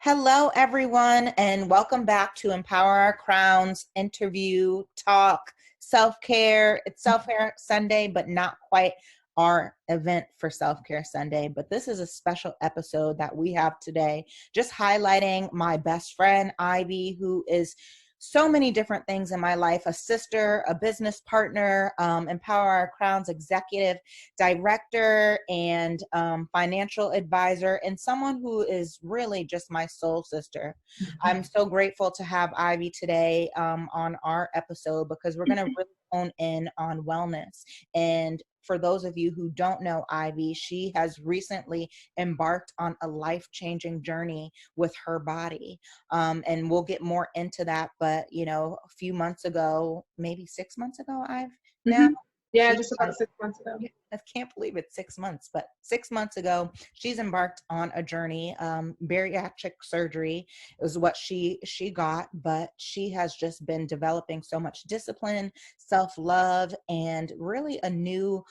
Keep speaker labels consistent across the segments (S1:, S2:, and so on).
S1: Hello, everyone, and welcome back to Empower Our Crowns interview talk self-care. It's Self-Care Sunday, but not quite our event for Self-Care Sunday. But this is a special episode that we have today, just highlighting my best friend, Ivy, who is so many different things in my life: a sister, a business partner, Empower Our Crowns executive director, and financial advisor, and someone who is really just my soul sister. I'm so grateful to have Ivy today on our episode because we're going to really hone in on wellness. And for those of you who don't know Ivy, she has recently embarked on a life-changing journey with her body. And we'll get more into that. But, a few months ago, maybe 6 months ago, now,
S2: Yeah,
S1: she
S2: just about 6 months ago.
S1: I can't believe it's 6 months, but 6 months ago, she's embarked on a journey. Bariatric surgery is what she got, but she has just been developing so much discipline, self-love, and really a new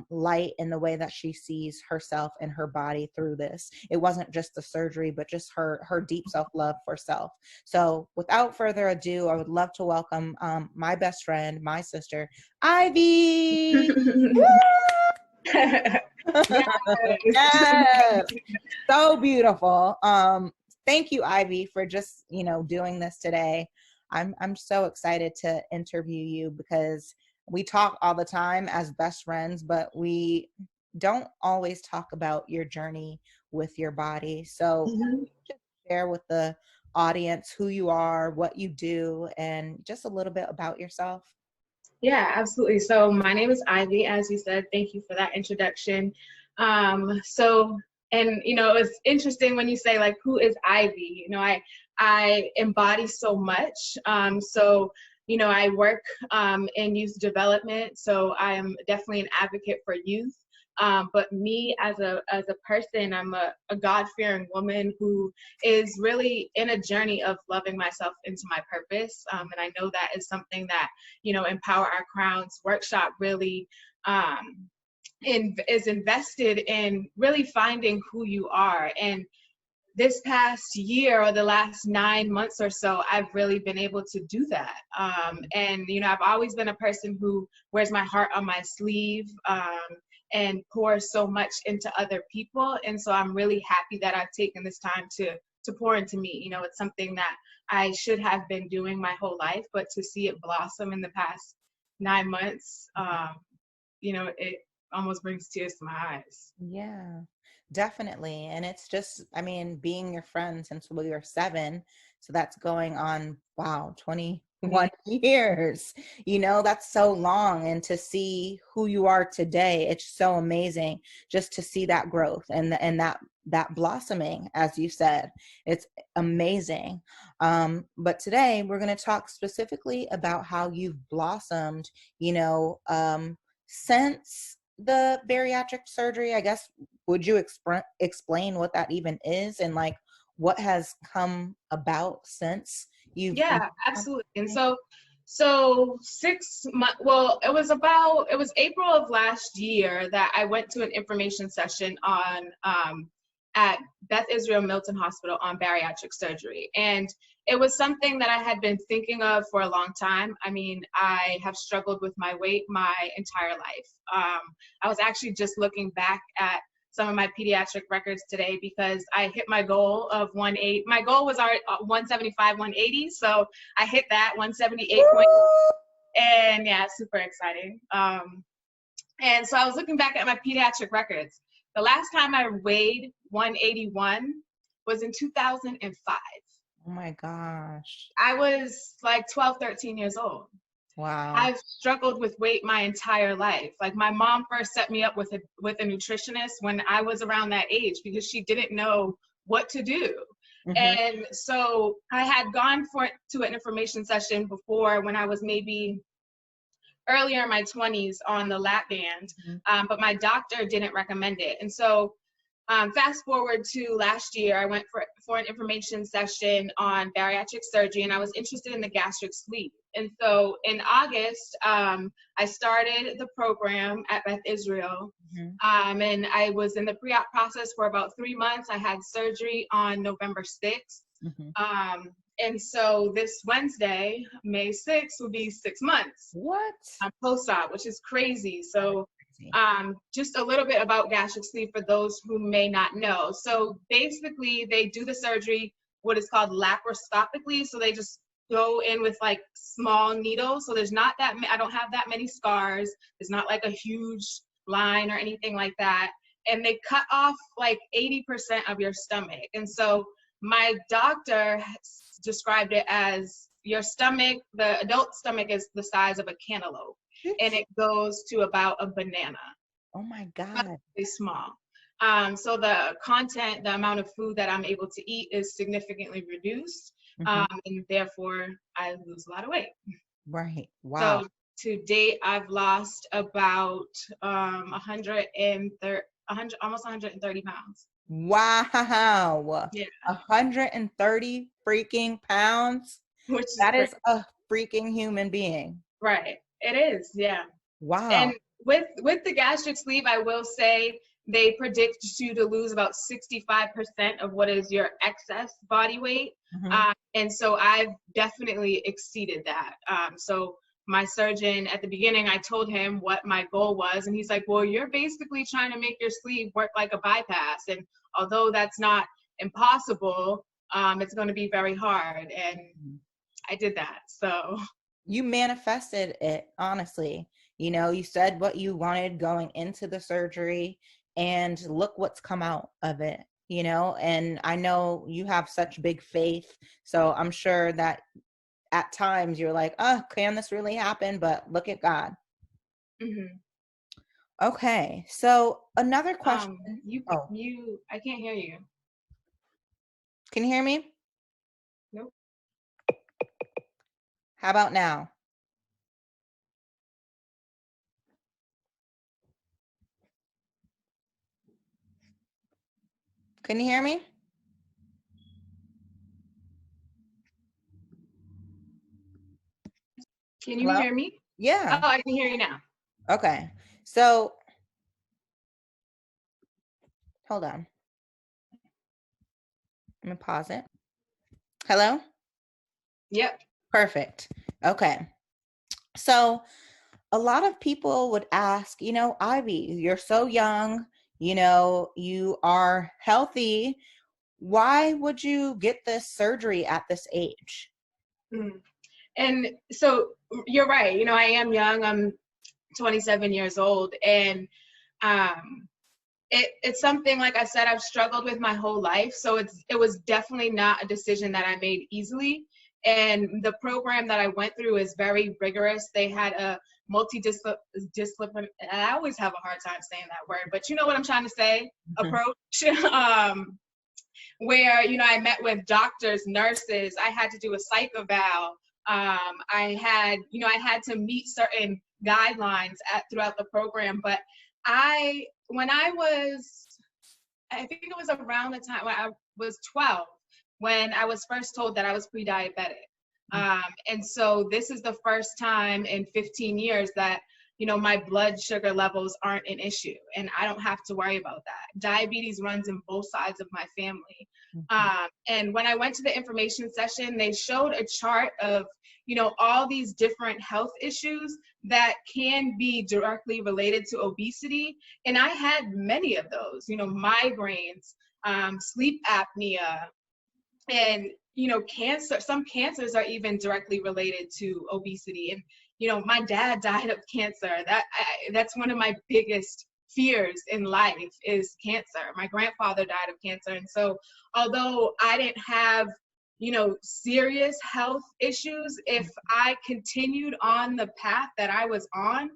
S1: light in the way that she sees herself and her body through this. It wasn't just the surgery, but just her deep self-love for self. So without further ado, I would love to welcome my best friend, my sister, Ivy.
S2: Yes.
S1: Yes, so beautiful. Thank you, Ivy, for just doing this today. I'm so excited to interview you because we talk all the time as best friends, but we don't always talk about your journey with your body. So just share with the audience who you are, what you do, and just a little bit about yourself.
S2: Yeah, absolutely. So my name is Ivy, as you said. Thank you for that introduction. It's interesting when you say like, who is Ivy? I embody so much. I work in youth development, so I am definitely an advocate for youth. But me as a person, I'm a God-fearing woman who is really in a journey of loving myself into my purpose. And I know that is something that, Empower Our Crowns workshop really is invested in really finding who you are. And this past year or the last 9 months or so, I've really been able to do that. I've always been a person who wears my heart on my sleeve and pours so much into other people. And so I'm really happy that I've taken this time to pour into me. It's something that I should have been doing my whole life, but to see it blossom in the past 9 months, it almost brings tears to my eyes.
S1: Yeah, definitely. And it's just, being your friend since we were 7. So that's going on, wow, 21 years. That's so long. And to see who you are today, it's so amazing just to see that growth and that blossoming, as you said. It's amazing. But today we're going to talk specifically about how you've blossomed, since the bariatric surgery. I guess, would you explain what that even is and like what has come about since you've
S2: Yeah, absolutely. And so 6 months, well, it was April of last year that I went to an information session at Beth Israel Milton Hospital on bariatric surgery. And it was something that I had been thinking of for a long time. I have struggled with my weight my entire life. I was actually just looking back at some of my pediatric records today because I hit my goal of 180. My goal was 175, 180. So I hit that 178 point. And yeah, super exciting. And so I was looking back at my pediatric records. The last time I weighed 181 was in 2005.
S1: Oh my gosh.
S2: I was like 12, 13 years old.
S1: Wow.
S2: I've struggled with weight my entire life. Like, my mom first set me up with a nutritionist when I was around that age because she didn't know what to do.
S1: Mm-hmm.
S2: And so I had gone to an information session before when I was maybe earlier in my 20s on the lap band, but my doctor didn't recommend it. And so Fast forward to last year, I went for an information session on bariatric surgery, and I was interested in the gastric sleeve. And so in August, I started the program at Beth Israel, and I was in the pre-op process for about 3 months. I had surgery on November 6th. And so this Wednesday, May 6th, will be 6 months.
S1: What?
S2: Post-op, which is crazy. So just a little bit about gastric sleeve for those who may not know. So basically, they do the surgery, what is called laparoscopically. So they just go in with like small needles. So there's not that, I don't have that many scars. There's not like a huge line or anything like that. And they cut off like 80% of your stomach. And so my doctor described it as your stomach, the adult stomach is the size of a cantaloupe. And it goes to about a banana.
S1: Oh my God.
S2: It's small. So the content, the amount of food that I'm able to eat is significantly reduced. And therefore I lose a lot of weight.
S1: Right. Wow.
S2: So to date, I've lost about 130, almost 130 pounds.
S1: Wow.
S2: Yeah.
S1: 130 freaking pounds.
S2: Which is
S1: that is a freaking human being.
S2: Right. It is. Yeah.
S1: Wow.
S2: And with the gastric sleeve, I will say they predict you to lose about 65% of what is your excess body weight. And so I've definitely exceeded that. So my surgeon at the beginning, I told him what my goal was. And he's like, well, you're basically trying to make your sleeve work like a bypass. And although that's not impossible, it's going to be very hard. And I did that. So
S1: you manifested it, honestly. You know, you said what you wanted going into the surgery, and look what's come out of it, you know. And I know you have such big faith, so I'm sure that at times you're like, oh, can this really happen? But look at God. Okay, so another question.
S2: I can't hear you.
S1: Can you hear me?
S2: Nope.
S1: How about now? Can you hear me?
S2: Can you hear me?
S1: Yeah.
S2: Oh, I can hear you now.
S1: Okay. So hold on. I'm gonna pause it. Hello?
S2: Yep.
S1: Perfect. Okay. So a lot of people would ask, you know, Ivy, you're so young, you know, you are healthy. Why would you get this surgery at this age?
S2: And so you're right. You know, I am young. I'm 27 years old. And it's something, like I said, I've struggled with my whole life. So it was definitely not a decision that I made easily. And the program that I went through is very rigorous. They had a multidisciplinary, I always have a hard time saying that word, but you know what I'm trying to say, approach, where, you know, I met with doctors, nurses, I had to do a psych eval. I had to meet certain guidelines throughout the program. But I think it was around the time when I was 12, when I was first told that I was pre-diabetic. And so this is the first time in 15 years that, you know, my blood sugar levels aren't an issue, and I don't have to worry about that. Diabetes runs in both sides of my family. And when I went to the information session, they showed a chart of, you know, all these different health issues that can be directly related to obesity. And I had many of those, you know, migraines, sleep apnea, and, you know, cancer. Some cancers are even directly related to obesity. And, you know, my dad died of cancer. That's one of my biggest fears in life is cancer. My grandfather died of cancer. And so although I didn't have, you know, serious health issues, if I continued on the path that I was on,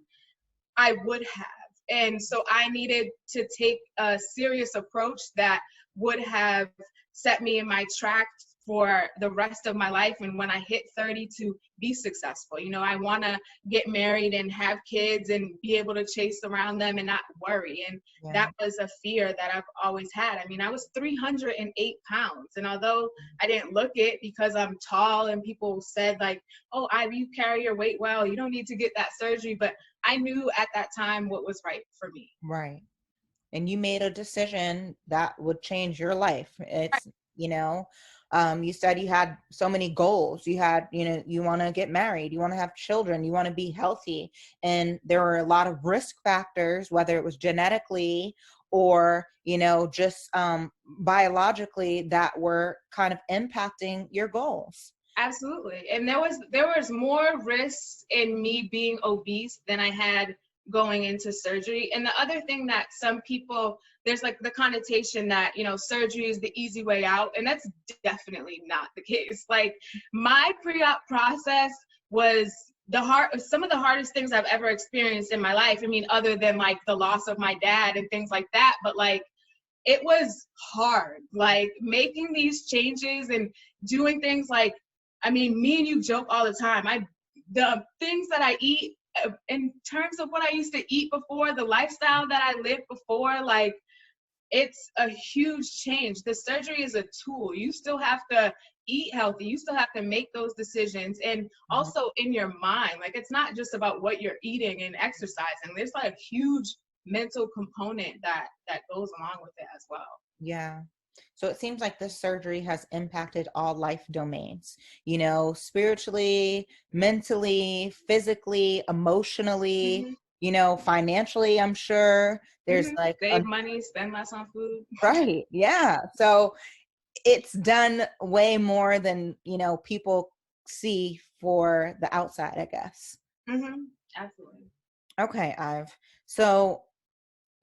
S2: I would have. And so I needed to take a serious approach that would have set me in my tracks for the rest of my life, and when I hit 30 to be successful. You know, I want to get married and have kids and be able to chase around them and not worry. And that was a fear that I've always had. I mean, I was 308 pounds, and although I didn't look it because I'm tall and people said like, oh, you carry your weight well, you don't need to get that surgery, but I knew at that time what was right for me.
S1: Right. And you made a decision that would change your life. It's, you know, you said you had so many goals. You had, you know, you want to get married, you want to have children, you want to be healthy. And there were a lot of risk factors, whether it was genetically or, you know, just biologically, that were kind of impacting your goals.
S2: Absolutely. And there was more risks in me being obese than I had going into surgery. And the other thing that some people, there's like the connotation that, you know, surgery is the easy way out. And that's definitely not the case. Like, my pre-op process was some of the hardest things I've ever experienced in my life. I mean, other than like the loss of my dad and things like that, but like, it was hard, like making these changes and doing things like, I mean, me and you joke all the time. The things that I eat, in terms of what I used to eat before, the lifestyle that I lived before, like, it's a huge change. The surgery is a tool. You still have to eat healthy. You still have to make those decisions. And also in your mind, like, it's not just about what you're eating and exercising. There's like a huge mental component that goes along with it as well.
S1: Yeah. So it seems like this surgery has impacted all life domains, you know, spiritually, mentally, physically, emotionally, you know, financially, I'm sure there's like
S2: save money, spend less on food.
S1: Right. Yeah. So it's done way more than, you know, people see for the outside, I guess.
S2: Absolutely.
S1: Okay, Ive. So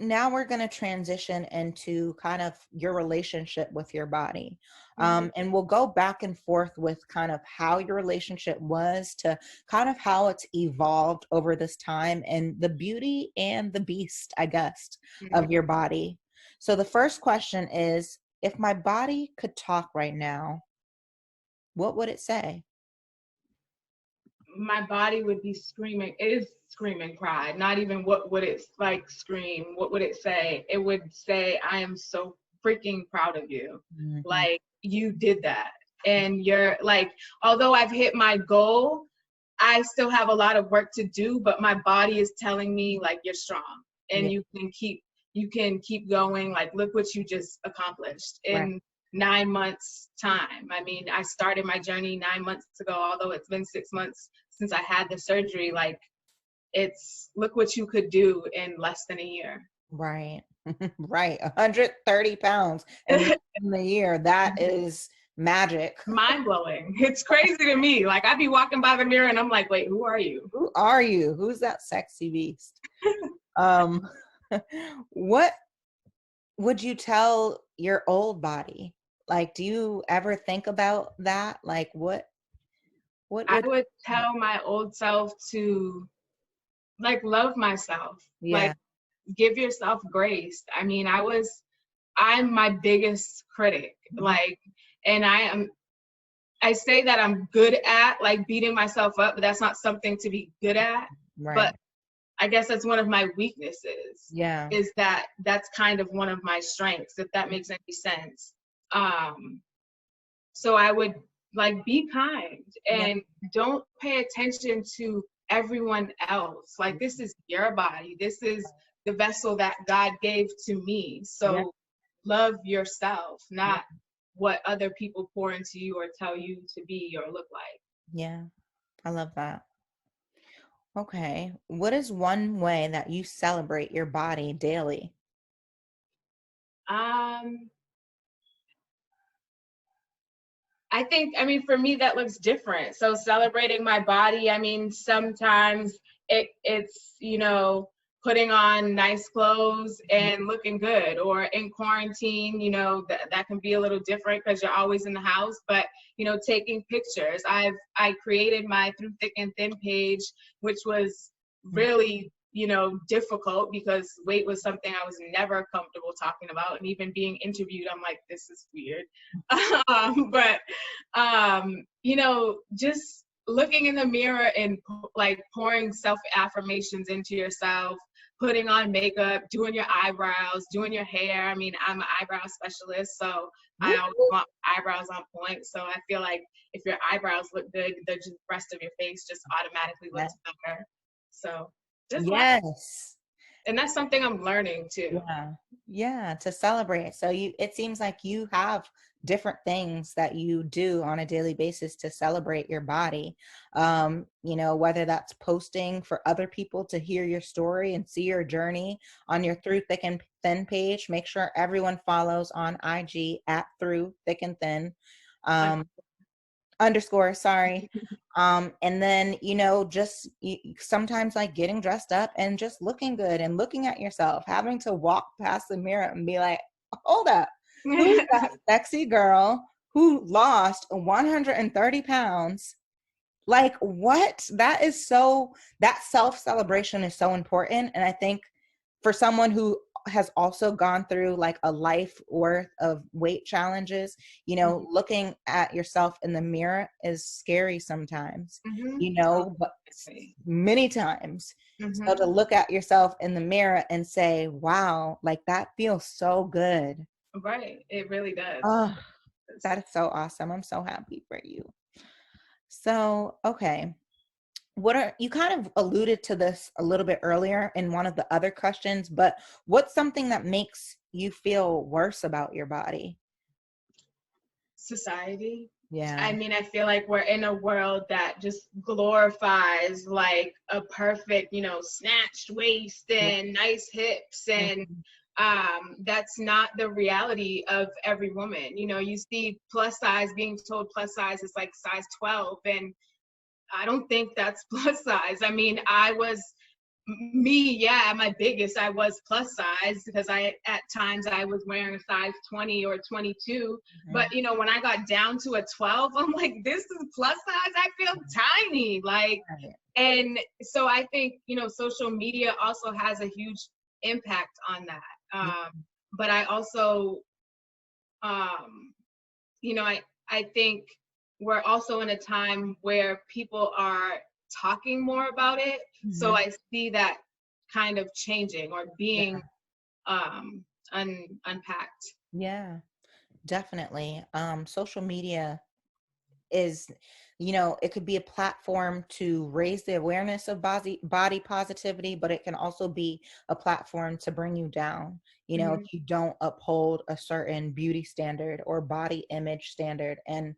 S1: now we're going to transition into kind of your relationship with your body. And we'll go back and forth with kind of how your relationship was to kind of how it's evolved over this time and the beauty and the beast, I guess, of your body. So the first question is, if my body could talk right now, what would it say?
S2: My body would be screaming. It is screaming pride. Not even what would it like scream. What would it say? It would say, I am so freaking proud of you. Like, you did that. And you're like, although I've hit my goal, I still have a lot of work to do, but my body is telling me like, you're strong and you can keep going. Like, look what you just accomplished in 9 months time. I mean, I started my journey 9 months ago, although it's been 6 months since I had the surgery. Like, look what you could do in less than a year.
S1: Right. Right. 130 pounds in the year. That is magic.
S2: Mind blowing. It's crazy to me. Like, I'd be walking by the mirror and I'm like, wait, who are you?
S1: Who are you? Who's that sexy beast? What would you tell your old body? Like, do you ever think about that? Like, what
S2: I would tell my old self to like love myself. Like, give yourself grace. I mean, I'm my biggest critic. Like, and I say that I'm good at like beating myself up, but that's not something to be good at. But I guess that's one of my weaknesses. Is that's kind of one of my strengths, if that makes any sense. So I would like be kind and don't pay attention to everyone else. Like, this is your body. This is the vessel that God gave to me. So love yourself, not what other people pour into you or tell you to be or look like.
S1: Yeah, I love that. Okay. What is one way that you celebrate your body daily?
S2: I think, I mean, for me, that looks different. So celebrating my body, I mean, sometimes it's, you know, putting on nice clothes and looking good, or in quarantine, you know, that can be a little different because you're always in the house, but, you know, taking pictures. I created my Through Thick and Thin page, which was really you know, difficult because weight was something I was never comfortable talking about. And even being interviewed, I'm like, this is weird. You know, just looking in the mirror and like pouring self affirmations into yourself, putting on makeup, doing your eyebrows, doing your hair. I mean, I'm an eyebrow specialist, so I always want eyebrows on point. So I feel like if your eyebrows look good, the rest of your face just automatically looks better. So just
S1: yes.
S2: and that's something I'm learning too.
S1: Yeah, to celebrate. So it seems like you have different things that you do on a daily basis to celebrate your body. You know, whether that's posting for other people to hear your story and see your journey on your Through Thick and Thin page. Make sure everyone follows on IG at Through Thick and Thin. Underscore, sorry. And then, you know, just sometimes like getting dressed up and just looking good and looking at yourself, having to walk past the mirror and be like, hold up, who's that sexy girl who lost 130 pounds? Like, what? That self-celebration is so important. And I think for someone who has also gone through like a life worth of weight challenges, you know, looking at yourself in the mirror is scary sometimes, you know, but many times. So to look at yourself in the mirror and say, wow, like that feels so good.
S2: Right. It really does.
S1: Oh, that is so awesome. I'm so happy for you. So, okay. You kind of alluded to this a little bit earlier in one of the other questions, but what's something that makes you feel worse about your body?
S2: Society.
S1: Yeah.
S2: I mean, I feel like we're in a world that just glorifies like a perfect, you know, snatched waist and nice hips, and that's not the reality of every woman. You know, you see plus size being told plus size is like size 12, and I don't think that's plus size. I mean, my biggest, I was plus size because at times I was wearing a size 20 or 22. But, you know, when I got down to a 12, I'm like, this is plus size. I feel tiny. Like, and so I think, you know, social media also has a huge impact on that. But I also, you know, I think we're also in a time where people are talking more about it. So I see that kind of changing or being unpacked.
S1: Yeah, definitely. Social media is, you know, it could be a platform to raise the awareness of body positivity, but it can also be a platform to bring you down. You know, if you don't uphold a certain beauty standard or body image standard, and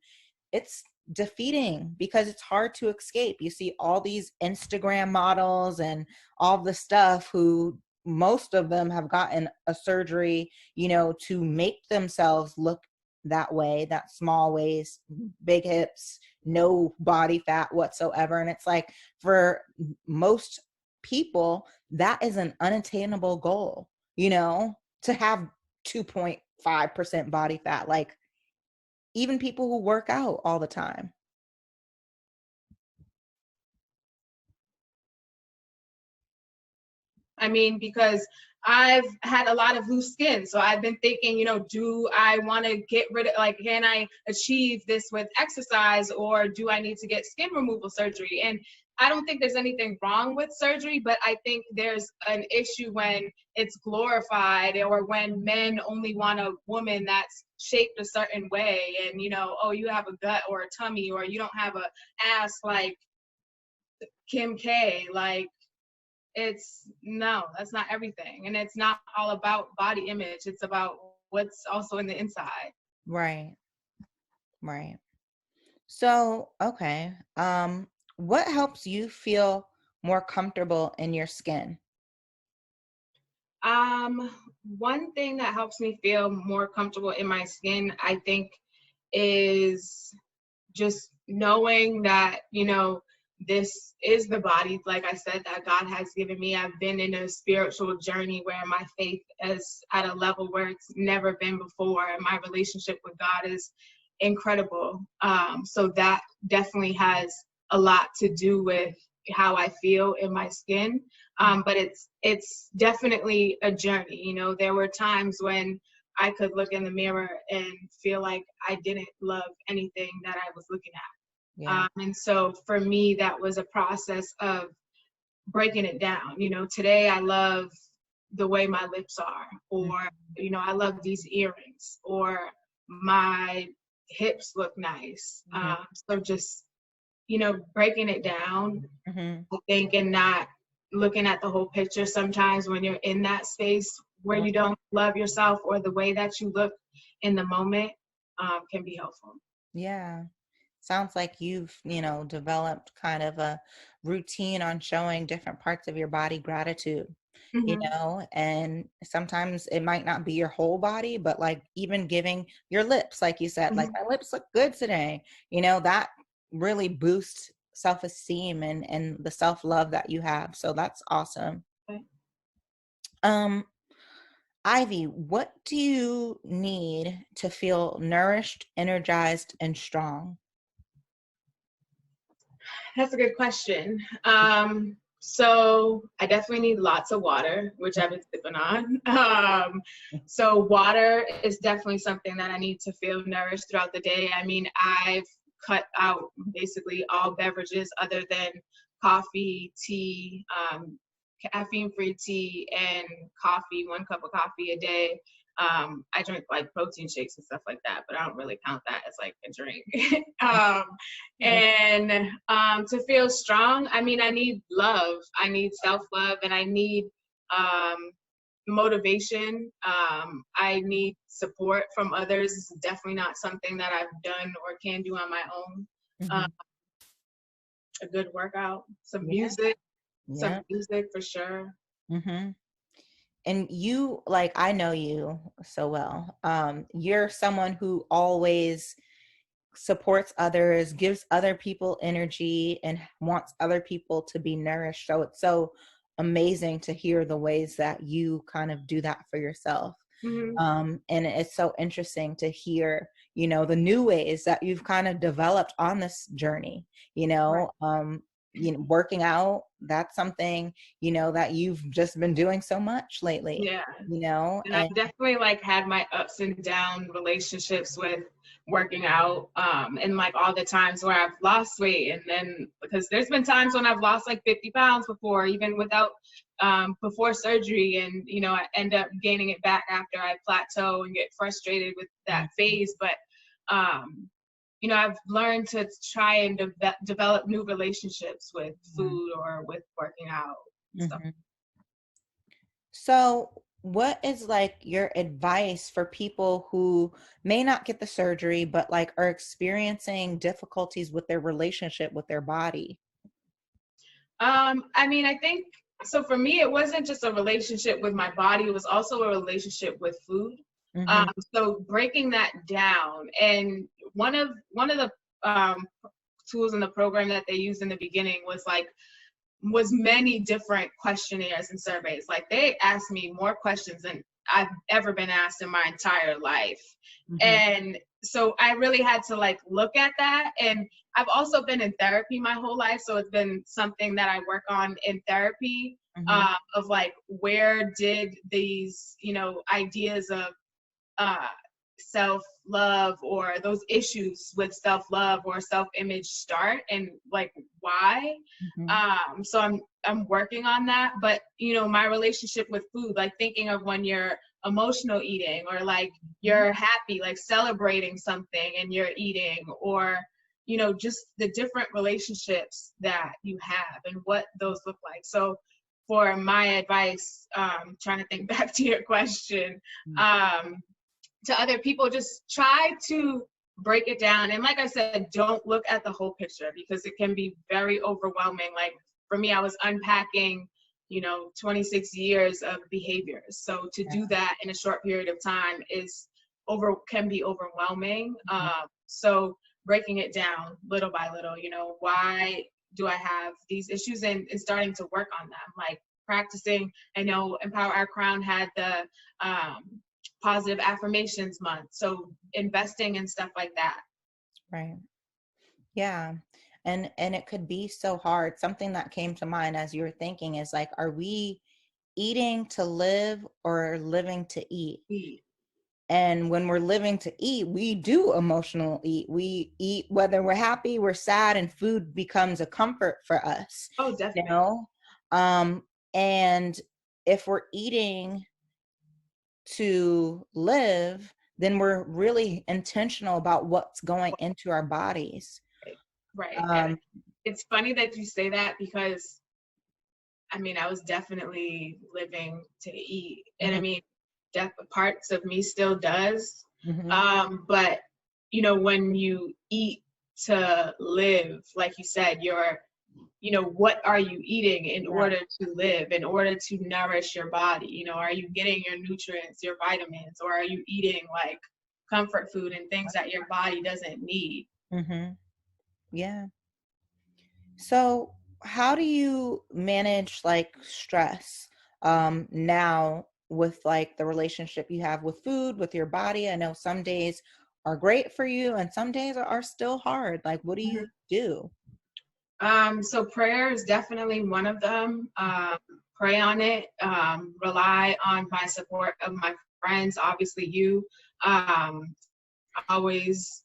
S1: it's defeating because it's hard to escape. You see all these Instagram models and all the stuff who most of them have gotten a surgery, you know, to make themselves look that way, that small waist, big hips, no body fat whatsoever. And it's like for most people, that is an unattainable goal, you know, to have 2.5% body fat. Like even people who work out all the time.
S2: I mean, because I've had a lot of loose skin. So I've been thinking, you know, do I want to get rid of, like, can I achieve this with exercise, or do I need to get skin removal surgery? And I don't think there's anything wrong with surgery, but I think there's an issue when it's glorified, or when men only want a woman that's shaped a certain way, and, you know, oh, you have a gut or a tummy, or you don't have a ass like Kim K. Like, no, that's not everything. And it's not all about body image. It's about what's also in the inside.
S1: Right. Right. So, okay. What helps you feel more comfortable in your skin?
S2: One thing that helps me feel more comfortable in my skin, I think, is just knowing that, you know, this is the body, like I said, that God has given me. I've been in a spiritual journey where my faith is at a level where it's never been before. And my relationship with God is incredible. So that definitely has a lot to do with how I feel in my skin. But it's definitely a journey. You know, there were times when I could look in the mirror and feel like I didn't love anything that I was looking at.
S1: Yeah.
S2: And so for me, that was a process of breaking it down. You know, today I love the way my lips are, or, you know, I love these earrings, or my hips look nice. So just, you know, breaking it down,
S1: Mm-hmm.
S2: I think, and not looking at the whole picture sometimes when you're in that space where you don't love yourself or the way that you look in the moment, can be helpful.
S1: Yeah. Sounds like you've, developed kind of a routine on showing different parts of your body gratitude,
S2: Mm-hmm.
S1: and sometimes it might not be your whole body, but like even giving your lips, like you said, like
S2: Mm-hmm.
S1: my lips look good today, that really boosts self-esteem and the self-love that you have. So that's awesome.
S2: Okay.
S1: Um, Ivy, what do you need to feel nourished, energized, and strong?
S2: That's a good question. So I definitely need lots of water, which I've been sipping on. So water is definitely something that I need to feel nourished throughout the day. I mean, I've cut out basically all beverages other than coffee, tea, caffeine-free tea, and coffee, 1 cup of coffee a day. I drink like protein shakes and stuff like that, but I don't really count that as like a drink. And to feel strong, I mean, I need love, I need self-love, and I need motivation. I need support from others. It's definitely not something that I've done or can do on my own.
S1: Mm-hmm.
S2: A good workout, some
S1: Yeah.
S2: music, some
S1: Yeah.
S2: music for sure.
S1: Mm-hmm. And you, like, I know you so well. You're someone who always supports others, gives other people energy, and wants other people to be nourished. So it's so amazing to hear the ways that you kind of do that for yourself.
S2: Mm-hmm.
S1: And it's so interesting to hear, the new ways that you've kind of developed on this journey,
S2: Right.
S1: working out, that's something, that you've just been doing so much lately,
S2: Yeah. And
S1: and
S2: I've definitely like had my ups and down relationships with working out, and like all the times where I've lost weight, and then because there's been times when I've lost like 50 pounds before, even without before surgery, and I end up gaining it back after I plateau and get frustrated with that phase. But I've learned to try and develop new relationships with food or with working out and stuff.
S1: Mhm. So, what is like your advice for people who may not get the surgery, but like are experiencing difficulties with their relationship with their body?
S2: I mean, I think so. For me, it wasn't just a relationship with my body; it was also a relationship with food.
S1: Mm-hmm.
S2: So breaking that down, and one of the tools in the program that they used in the beginning was many different questionnaires and surveys. Like they asked me more questions than I've ever been asked in my entire life.
S1: Mm-hmm.
S2: And so I really had to like look at that. And I've also been in therapy my whole life. So it's been something that I work on in therapy,
S1: Mm-hmm.
S2: of like, where did these, ideas of uh, self-love or those issues with self-love or self-image start, and like why.
S1: Mm-hmm.
S2: So I'm working on that. But my relationship with food, like thinking of when you're emotional eating, or like you're happy, like celebrating something and you're eating, or just the different relationships that you have and what those look like. So for my advice, trying to think back to your question, to other people, just try to break it down. And like I said, don't look at the whole picture, because it can be very overwhelming. Like for me, I was unpacking 26 years of behaviors. So to do that in a short period of time can be overwhelming. So breaking it down little by little, why do I have these issues, and starting to work on them, like practicing. I know Empower Our Crown had the positive affirmations month, so investing in stuff like that.
S1: Right. Yeah. And it could be so hard. Something that came to mind as you were thinking is like, are we eating to live or living to eat?
S2: Eat.
S1: And when we're living to eat, we do emotional eat. We eat whether we're happy, we're sad, and food becomes a comfort for us.
S2: Oh,
S1: You
S2: definitely.
S1: know? And if we're eating to live, then we're really intentional about what's going into our bodies.
S2: Right. And
S1: Um,
S2: it's funny that you say that because I mean, I was definitely living to eat. And I
S1: mhm,
S2: mean, parts of me still does.
S1: mhm.
S2: But, you know, when you eat to live, like you said, what are you eating in
S1: Yeah,
S2: order to live, in order to nourish your body? You know, are you getting your nutrients, your vitamins, or are you eating like comfort food and things that your body doesn't need?
S1: mhm, yeah. So, how do you manage like stress now with like the relationship you have with food, with your body? I know some days are great for you and some days are still hard. Like, what do you do?
S2: So prayer is definitely one of them. Pray on it. Rely on my support of my friends, obviously you. Um, Always,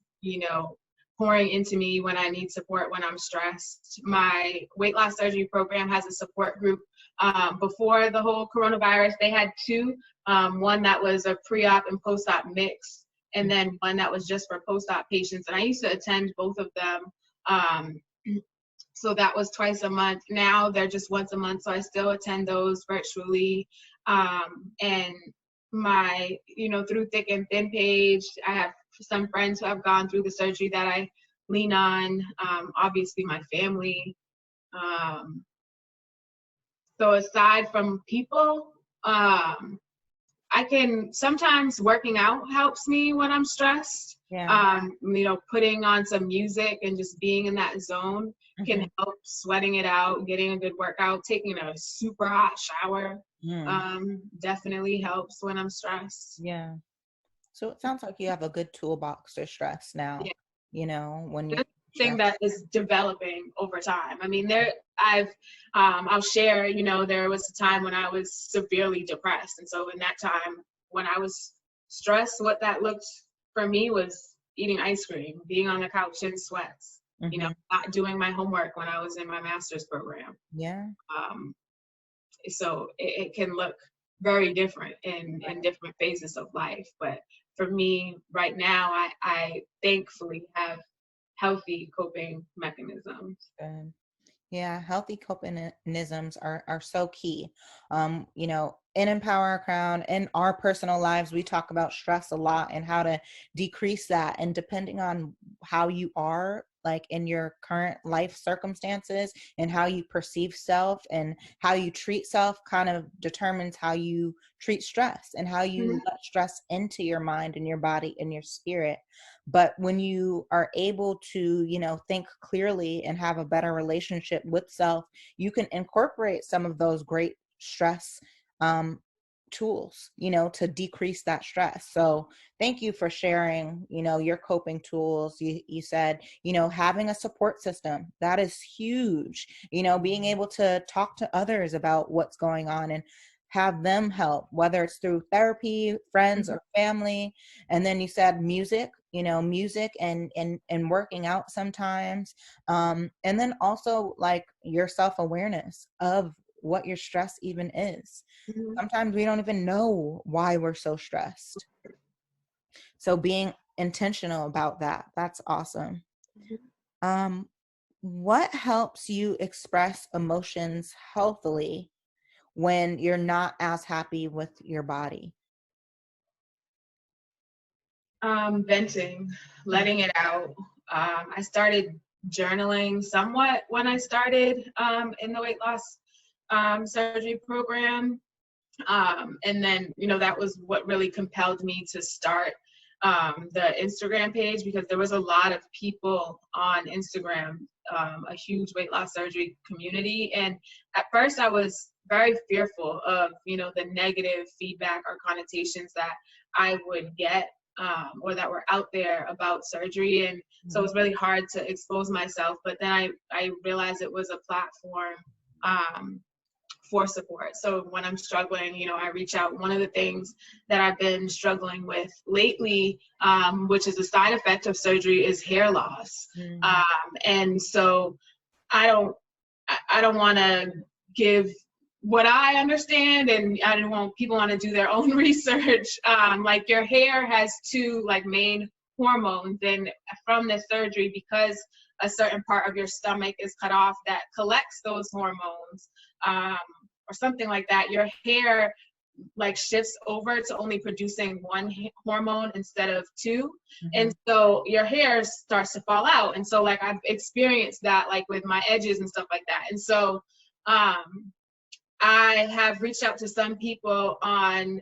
S2: pouring into me when I need support when I'm stressed. My weight loss surgery program has a support group. Before the whole coronavirus, they had two. One that was a pre-op and post-op mix, and then one that was just for post-op patients. And I used to attend both of them. Um, so that was twice a month. Now they're just once a month. So I still attend those virtually. And my, through thick and thin page, I have some friends who have gone through the surgery that I lean on. Obviously my family. Um, so aside from people, I can sometimes working out helps me when I'm stressed.
S1: Yeah.
S2: Putting on some music and just being in that zone can
S1: Mhm.
S2: help, sweating it out, getting a good workout, taking a super hot shower
S1: Mm,
S2: definitely helps when I'm stressed.
S1: yeah. So it sounds like you have a good toolbox to stress now,
S2: Yeah.
S1: when you
S2: That's the thing
S1: stress.
S2: that is developing over time. I mean, I'll share, there was a time when I was severely depressed. And so in that time, when I was stressed, what that looked for me was eating ice cream, being on the couch in sweats,
S1: Hmm.
S2: not doing my homework when I was in my master's program.
S1: Yeah.
S2: Um, so it can look very different in different phases of life. But for me right now, I thankfully have healthy coping mechanisms.
S1: Good. Yeah, healthy coping mechanisms are so key. In Empower Our Crown, in our personal lives, we talk about stress a lot and how to decrease that. And depending on how you are, like in your current life circumstances and how you perceive self and how you treat self, kind of determines how you treat stress and how you
S2: Mhm.
S1: let stress into your mind and your body and your spirit. But when you are able to, think clearly and have a better relationship with self, you can incorporate some of those great stress tools, to decrease that stress. So thank you for sharing, your coping tools. You said, having a support system, that is huge, being able to talk to others about what's going on and have them help, whether it's through therapy, friends or family. And then you said music, music and working out sometimes. And then also like your self-awareness of what your stress even is.
S2: Mhm.
S1: Sometimes we don't even know why we're so stressed. So being intentional about that, that's awesome. Um, what helps you express emotions healthily when you're not as happy with your body?
S2: Venting, letting it out. I started journaling somewhat when I started in the weight loss surgery program. And then, that was what really compelled me to start the Instagram page, because there was a lot of people on Instagram, a huge weight loss surgery community. And at first I was very fearful of, the negative feedback or connotations that I would get or that were out there about surgery. And so it was really hard to expose myself. But then I realized it was a platform for support. So when I'm struggling, you know, I reach out. One of the things that I've been struggling with lately, which is a side effect of surgery, is hair loss. And so I don't want to give what I understand, and I don't want people want to do their own research. Like your hair has two like main hormones, and from the surgery, because a certain part of your stomach is cut off that collects those hormones, or something like that, your hair like shifts over to only producing one hormone instead of two. And so your hair starts to fall out. And so like I've experienced that like with my edges and stuff like that. And so I have reached out to some people on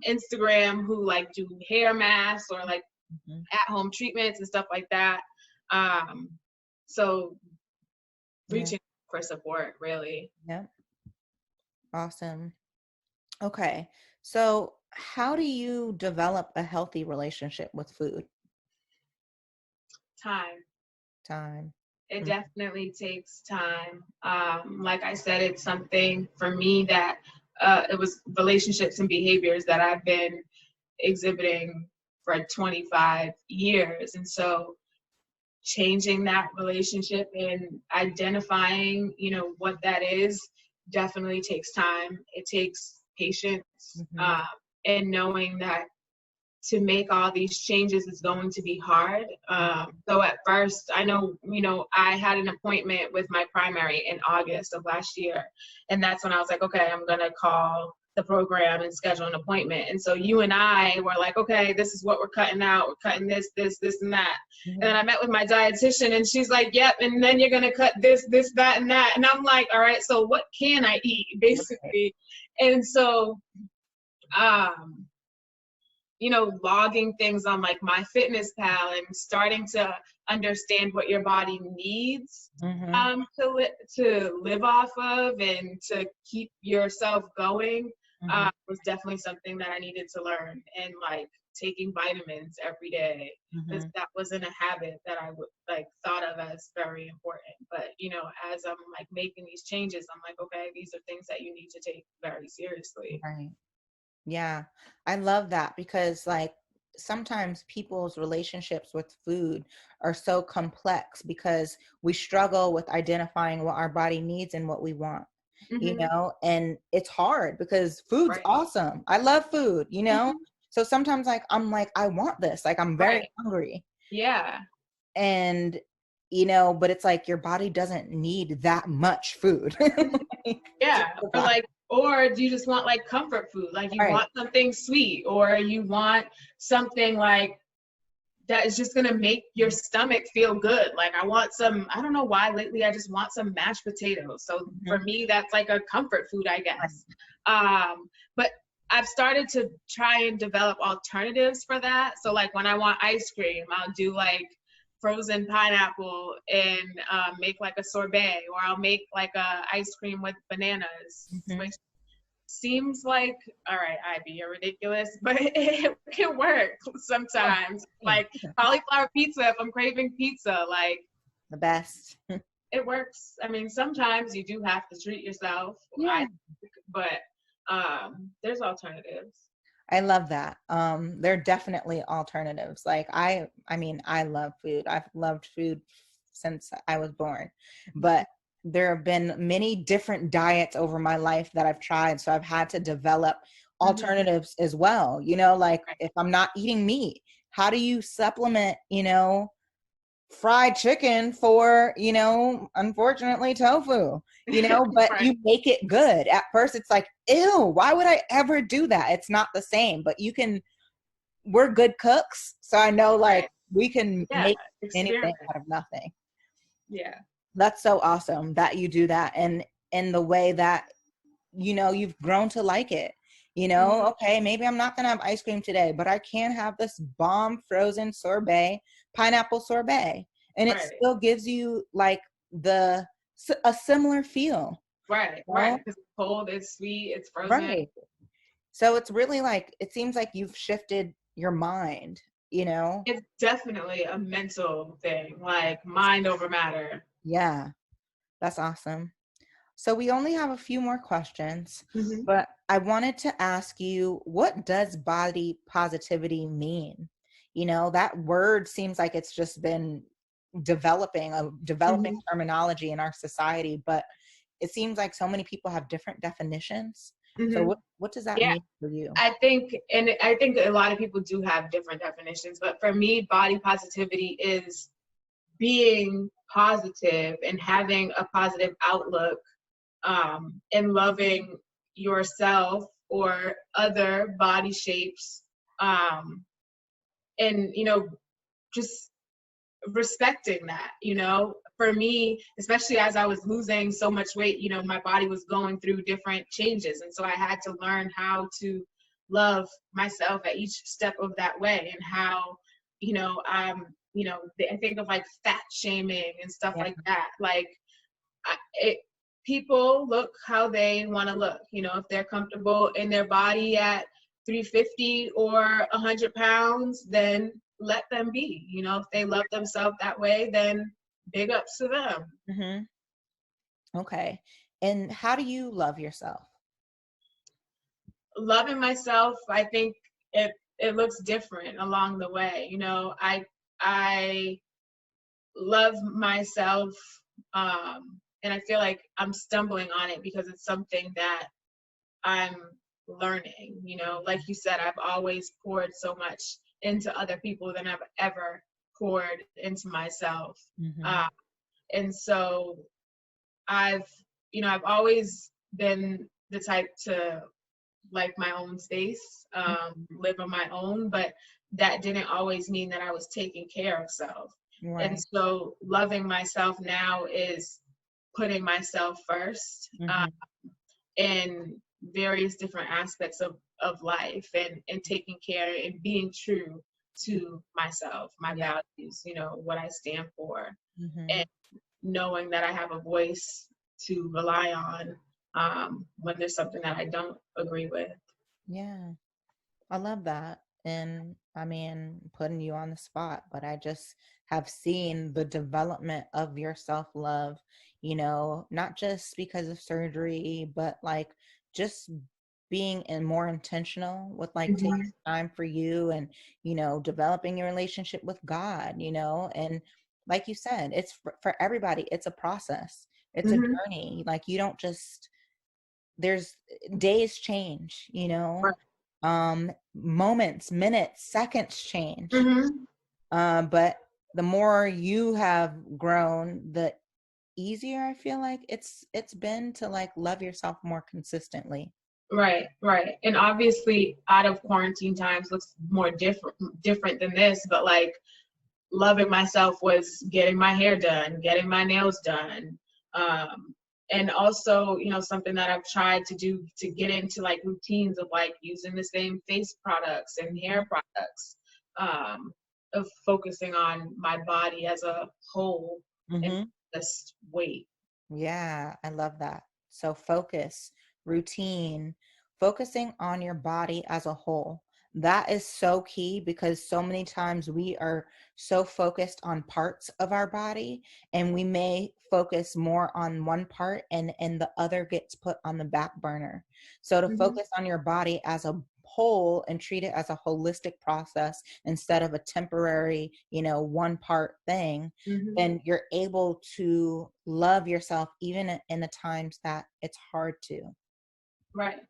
S2: Instagram who like do hair masks or like at-home treatments and stuff like that. So reaching for support, really.
S1: Yeah. Awesome. Okay. So how do you develop a healthy relationship with food? Time.
S2: It definitely takes time. Like I said, it's something for me that it was relationships and behaviors that I've been exhibiting for 25 years. And so changing that relationship and identifying, you know, what that is definitely takes time. It takes patience, and knowing that to make all these changes is going to be hard. So at first, I know, you know, I had an appointment with my primary in August of last year. And that's when I was like, okay, I'm going to call the program and schedule an appointment. And so you and I were like, okay, this is what we're cutting out. We're cutting this, and that. And then I met with my dietitian and she's like, yep. And then you're going to cut this, that, and that. And I'm like, all right, so what can I eat basically? And so, you know, logging things on like MyFitnessPal and starting to understand what your body needs to live off of and to keep yourself going was definitely something that I needed to learn. And like taking vitamins every day, because that wasn't a habit that I would like thought of as very important. But you know, as I'm like making these changes, I'm like, okay, these are things that you need to take very seriously.
S1: Right. Yeah, I love that because like sometimes people's relationships with food are so complex because we struggle with identifying what our body needs and what we want, you know, and it's hard because food's awesome. I love food, you know, so sometimes like, I'm like, I want this, like I'm very hungry.
S2: Yeah.
S1: And, you know, but it's like your body doesn't need that much food.
S2: Yeah. Or like, or do you just want like comfort food? Like you want something sweet, or you want something like that is just going to make your stomach feel good. Like I want some, I don't know why lately I just want some mashed potatoes. So for me, that's like a comfort food, I guess. But I've started to try and develop alternatives for that. So like when I want ice cream, I'll do like frozen pineapple and make like a sorbet, or I'll make like a ice cream with bananas, which seems like, all right, Ivy, you're ridiculous, but it can work sometimes. Like cauliflower pizza, if I'm craving pizza, like
S1: the best.
S2: It works. I mean, sometimes you do have to treat yourself, but there's alternatives.
S1: I love that. There are definitely alternatives. Like I mean, I love food. I've loved food since I was born, but there have been many different diets over my life that I've tried. So I've had to develop alternatives as well. You know, like if I'm not eating meat, how do you supplement, you know, fried chicken for, you know, unfortunately tofu, you know, but you make it good. At first it's like, ew, why would I ever do that? It's not the same, but we're good cooks. So I know like we can make anything out of nothing.
S2: Yeah.
S1: That's so awesome that you do that. And in the way that, you know, you've grown to like it, you know, okay, maybe I'm not going to have ice cream today, but I can have this bomb frozen sorbet, pineapple sorbet. And it still gives you like a similar feel.
S2: Right. Because it's cold, it's sweet, it's frozen.
S1: So it's really like, it seems like you've shifted your mind, you know?
S2: It's definitely a mental thing, like mind over matter.
S1: Yeah, that's awesome. So we only have a few more questions,
S2: Hmm.
S1: but I wanted to ask you, what does body positivity mean? You know, that word seems like it's just been developing
S2: Hmm.
S1: terminology in our society, but it seems like so many people have different definitions. So
S2: Hmm.
S1: what does that
S2: Yeah,
S1: mean for you?
S2: I think a lot of people do have different definitions, but for me, body positivity is being positive and having a positive outlook, and loving yourself or other body shapes, um, and just respecting that. For me, especially as I was losing so much weight, my body was going through different changes, and so I had to learn how to love myself at each step of that way. And how I think of like fat shaming and stuff
S1: Yeah.
S2: like that. Like, it people look how they want to look. If they're comfortable in their body at 350 or 100 pounds, then let them be. If they love themselves that way, then big ups to them.
S1: Hmm. Okay. And how do you love yourself?
S2: Loving myself, I think it looks different along the way. I love myself, and I feel like I'm stumbling on it because it's something that I'm learning. Like you said, I've always poured so much into other people than I've ever poured into myself.
S1: Hmm.
S2: Uh, and so I've, I've always been the type to like my own space, live on my own, but that didn't always mean that I was taking care of self. And
S1: Right.
S2: so loving myself now is putting myself first,
S1: Hmm.
S2: in various different aspects of life, and taking care and being true to myself, my
S1: Yeah.
S2: values, what I stand for,
S1: Hmm.
S2: and knowing that I have a voice to rely on, when there's something that I don't agree with.
S1: Yeah. I love that. And I mean, putting you on the spot, but I just have seen the development of your self love, not just because of surgery, but like just being more intentional with like taking
S2: Hmm.
S1: time for you and, developing your relationship with God, and like you said, it's for everybody, it's a process, it's a
S2: Hmm.
S1: journey. Like you don't just, there's days change,
S2: Right.
S1: moments, minutes, seconds change.
S2: Hmm.
S1: But the more you have grown, the easier I feel like it's been to like love yourself more consistently.
S2: Right, right. And obviously out of quarantine times looks more different than this, but like loving myself was getting my hair done, getting my nails done. Um, and also, something that I've tried to do to get into like routines of like using the same face products and hair products, of focusing on my body as a whole and
S1: Mm-hmm.
S2: just weight.
S1: Yeah, I love that. So focus, routine, focusing on your body as a whole. That is so key because so many times we are so focused on parts of our body and we may focus more on one part and the other gets put on the back burner. So to
S2: Hmm.
S1: focus on your body as a whole and treat it as a holistic process instead of a temporary, one part thing,
S2: Hmm.
S1: then you're able to love yourself even in the times that it's hard to.
S2: Right.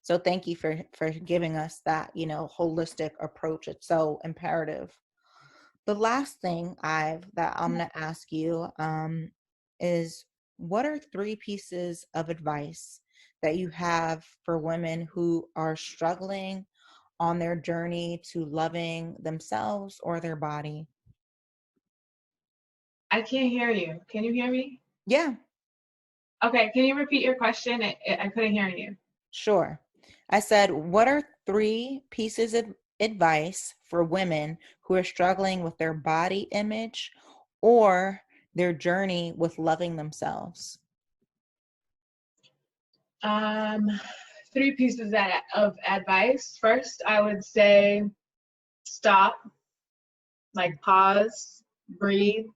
S1: So thank you for giving us that, holistic approach. It's so imperative. The last thing that I'm going to ask you is, what are three pieces of advice that you have for women who are struggling on their journey to loving themselves or their body?
S2: I can't hear you. Can you hear me?
S1: Yeah.
S2: Okay, can you repeat your question? I couldn't hear you.
S1: Sure. I said, what are three pieces of advice for women who are struggling with their body image or their journey with loving themselves?
S2: Um, Three pieces of advice. First, I would say stop, like pause, breathe,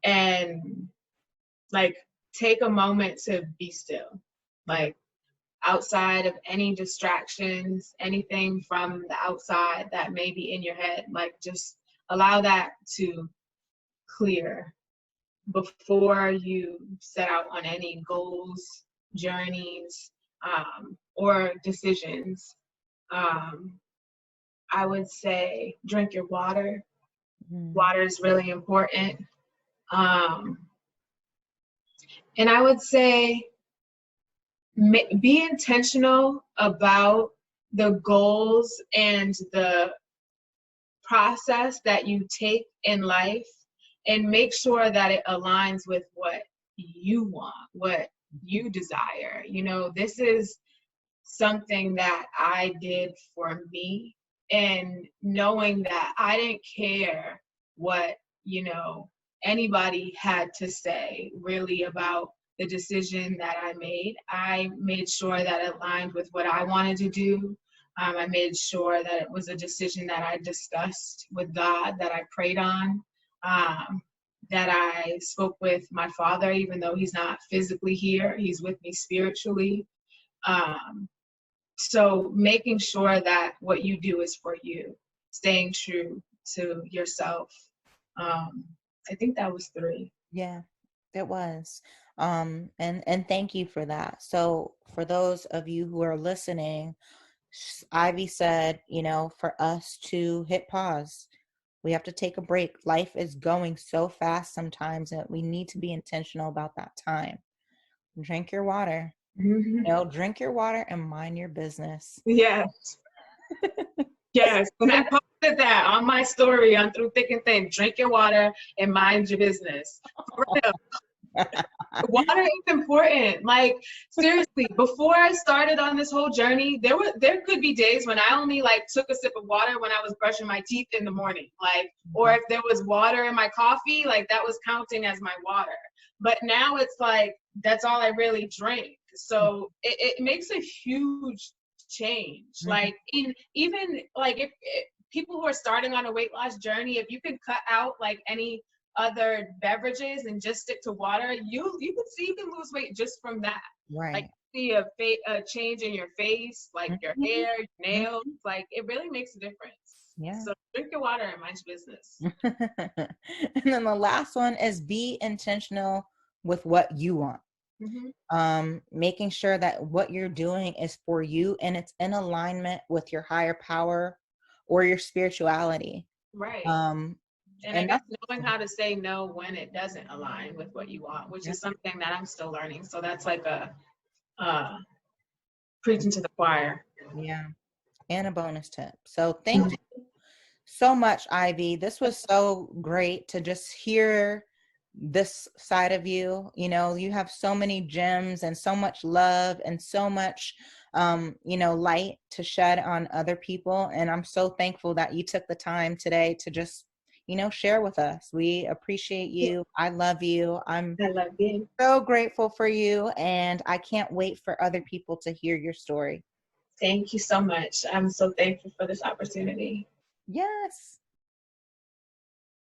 S2: and like take a moment to be still. Like outside of any distractions, anything from the outside that may be in your head, like just allow that to clear before you set out on any goals, journeys, or decisions. I would say drink your water. Water is really important. And I would say be intentional about the goals and the process that you take in life, and make sure that it aligns with what you want, what you desire. You know, this is something that I did for me, and knowing that I didn't care what, you know, anybody had to say really about the decision that I made sure that it aligned with what I wanted to do. I made sure that it was a decision that I discussed with God, that I prayed on, that I spoke with my Father, even though he's not physically here, he's with me spiritually. So making sure that what you do is for you, staying true to yourself. I think that was 3.
S1: Yeah, it was. And thank you for that. So for those of you who are listening, Ivy said, you know, for us to hit pause, we have to take a break. Life is going so fast sometimes that we need to be intentional about that time. Drink your water.
S2: Mm-hmm.
S1: You know, drink your water and mind your business.
S2: Yes. Yes. And I posted that on my story on Through Thick and Thin. Drink your water and mind your business. For real. Water is important. Like, seriously, before I started on this whole journey, there could be days when I only like took a sip of water when I was brushing my teeth in the morning. Like, or if there was water in my coffee, like that was counting as my water. But now it's like that's all I really drink. So it makes a huge change.
S1: Mm-hmm.
S2: Like even like if people who are starting on a weight loss journey, if you could cut out like any other beverages and just stick to water, you can see you can lose weight just from that.
S1: Right.
S2: Like see a change in your face, like your hair, your nails, like it really makes a difference.
S1: Yeah.
S2: So drink your water and mind your business.
S1: And then the last one is be intentional with what you want. Making sure that what you're doing is for you and it's in alignment with your higher power or your spirituality.
S2: Right. And I guess knowing how to say no when it doesn't align with what you want, which is something that I'm still learning. So that's like a preaching to the choir.
S1: Yeah. And a bonus tip. So thank you so much, Ivy. This was so great to just hear this side of you. You know, you have so many gems and so much love and so much you know, light to shed on other people. And I'm so thankful that you took the time today to just, you know, share with us. We appreciate you. I love you. I
S2: love you.
S1: So grateful for you. And I can't wait for other people to hear your story.
S2: Thank you so much. I'm so thankful for this opportunity.
S1: Yes.